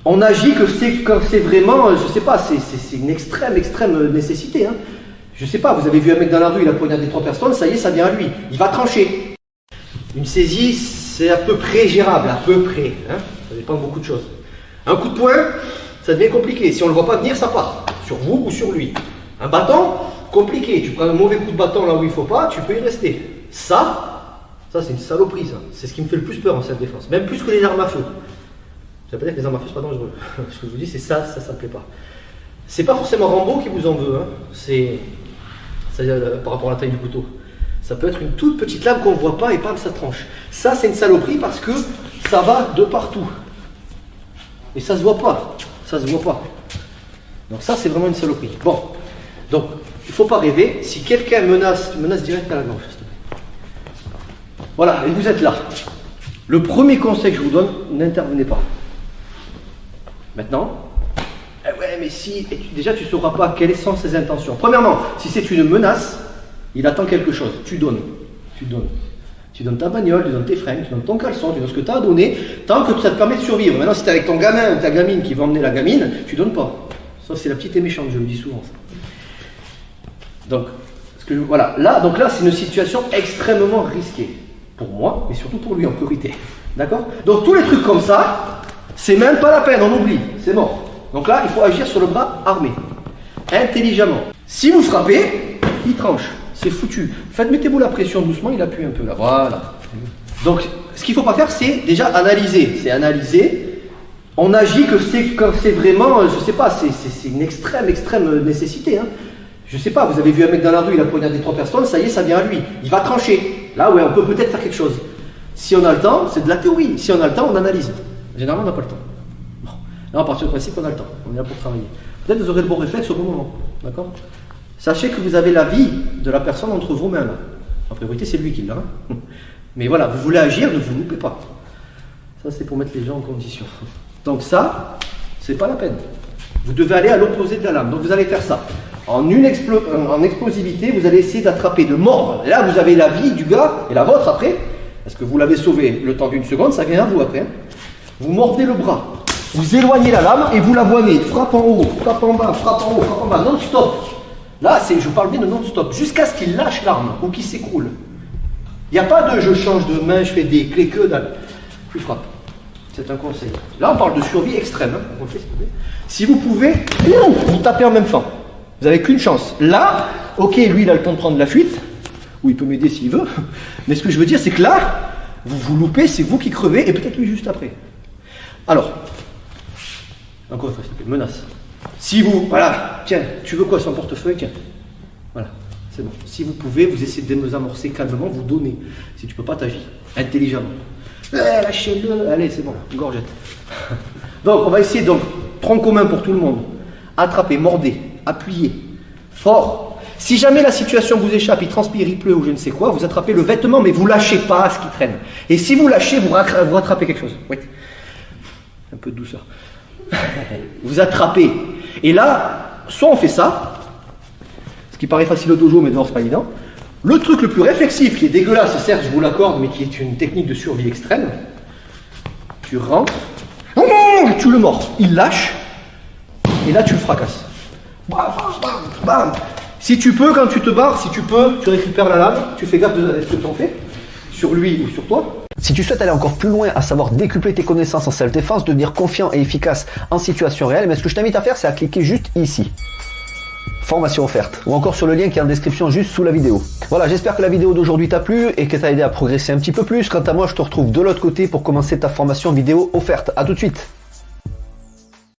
On agit quand c'est vraiment, je sais pas, c'est une extrême nécessité. Hein. Je sais pas, vous avez vu un mec dans la rue, il a poignardé 3 personnes, ça y est, ça vient à lui. Il va trancher. Une saisie, c'est à peu près gérable, à peu près. Hein. Ça dépend de beaucoup de choses. Un coup de poing, ça devient compliqué. Si on ne le voit pas venir, ça part. Sur vous ou sur lui. Un bâton, compliqué. Tu prends un mauvais coup de bâton là où il ne faut pas, tu peux y rester. Ça c'est une saloperie, ça. C'est ce qui me fait le plus peur en self-défense. Même plus que les armes à feu. Ça veut pas dire que les armes à feu, c'est pas dangereux. Ce que je vous dis, c'est ça me plaît pas. C'est pas forcément Rambo qui vous en veut. Hein. C'est par rapport à la taille du couteau. Ça peut être une toute petite lame qu'on ne voit pas et bam, ça tranche. Ça, c'est une saloperie parce que ça va de partout. Et ça se voit pas. Ça se voit pas. Donc ça, c'est vraiment une saloperie. Bon. Donc, il ne faut pas rêver. Si quelqu'un menace direct à la gorge. Voilà, et vous êtes là. Le premier conseil que je vous donne, n'intervenez pas. Maintenant, ouais, mais si, déjà tu ne sauras pas quelles sont ses intentions. Premièrement, si c'est une menace, il attend quelque chose. Tu donnes. Tu donnes ta bagnole, tu donnes tes fringues, tu donnes ton caleçon, tu donnes ce que tu as à donner, tant que ça te permet de survivre. Maintenant, si tu es avec ton gamin ou ta gamine qui va emmener la gamine, tu donnes pas. Ça, c'est la petite et méchante, je le dis souvent. Ça. Donc, voilà. Là, c'est une situation extrêmement risquée. Pour moi, mais surtout pour lui en priorité. D'accord? Donc tous les trucs comme ça, c'est même pas la peine, on oublie, c'est mort. Donc là, il faut agir sur le bras armé, intelligemment. Si vous frappez, il tranche, c'est foutu. Mettez-vous la pression doucement, il appuie un peu là, voilà. Donc, ce qu'il ne faut pas faire, c'est déjà analyser. C'est analyser. On agit quand c'est vraiment, je sais pas, c'est une extrême nécessité. Hein. Je sais pas, vous avez vu un mec dans la rue, il a poignardé 3 personnes, ça y est, ça vient à lui. Il va trancher. Là, ouais, on peut peut-être faire quelque chose. Si on a le temps, c'est de la théorie. Si on a le temps, on analyse. Généralement, on n'a pas le temps. Bon. Là, on part sur le principe qu'on a le temps. On est là pour travailler. Peut-être que vous aurez le bon réflexe au bon moment. D'accord? Sachez que vous avez la vie de la personne entre vos mains. Là. En priorité, c'est lui qui l'a. Hein. Mais voilà, vous voulez agir, ne vous loupez pas. Ça, c'est pour mettre les gens en condition. Donc ça, c'est pas la peine. Vous devez aller à l'opposé de la lame. Donc vous allez faire ça. En explosivité, vous allez essayer d'attraper, de mordre. Et là, vous avez la vie du gars et la vôtre après. Parce que vous l'avez sauvé le temps d'une seconde, ça vient à vous après. Hein. Vous mordez le bras. Vous éloignez la lame et vous la voyez. Frappe en haut, frappe en bas, frappe en haut, frappe en bas. Non-stop. Là, je parle bien de non-stop. Jusqu'à ce qu'il lâche l'arme ou qu'il s'écroule. Il n'y a pas de je change de main, je fais des clés que dalle. Je frappe. C'est un conseil. Là, on parle de survie extrême. Hein. On le fait, si vous pouvez, vous tapez en même temps. Vous n'avez qu'une chance. Là, ok, lui, il a le temps de prendre la fuite. Ou il peut m'aider s'il veut. Mais ce que je veux dire, c'est que là, vous vous loupez, c'est vous qui crevez, et peut-être lui juste après. Alors, encore une fois, s'il te plaît, menace. Si vous, voilà, tiens, tu veux quoi, son portefeuille, tiens. Voilà, c'est bon. Si vous pouvez, vous essayez de désamorcer calmement, vous donnez. Si tu ne peux pas, t'agis intelligemment. Lâchez-le, allez, c'est bon, une gorgette. Donc, on va essayer, donc, tronc commun pour tout le monde. Attrapez, mordez, appuyez, fort. Si jamais la situation vous échappe, il transpire, il pleut ou je ne sais quoi, vous attrapez le vêtement, mais vous lâchez pas ce qui traîne. Et si vous lâchez, vous rattrapez quelque chose. Oui. Un peu de douceur. Vous attrapez. Et là, soit on fait ça, ce qui paraît facile au dojo, mais dehors c'est pas évident. Le truc le plus réflexif, qui est dégueulasse, certes je vous l'accorde, mais qui est une technique de survie extrême, tu rentres, tu le mords, il lâche, et là tu le fracasses. Bam, bam, bam. Si tu peux, quand tu te barres, si tu peux, tu récupères la lame, tu fais gaffe de ce que tu en fais, sur lui ou sur toi. Si tu souhaites aller encore plus loin, à savoir décupler tes connaissances en self-défense, devenir confiant et efficace en situation réelle, mais ce que je t'invite à faire, c'est à cliquer juste ici. Formation offerte, ou encore sur le lien qui est en description juste sous la vidéo. Voilà, j'espère que la vidéo d'aujourd'hui t'a plu et que t'a aidé à progresser un petit peu plus. Quant à moi, je te retrouve de l'autre côté pour commencer ta formation vidéo offerte. À tout de suite.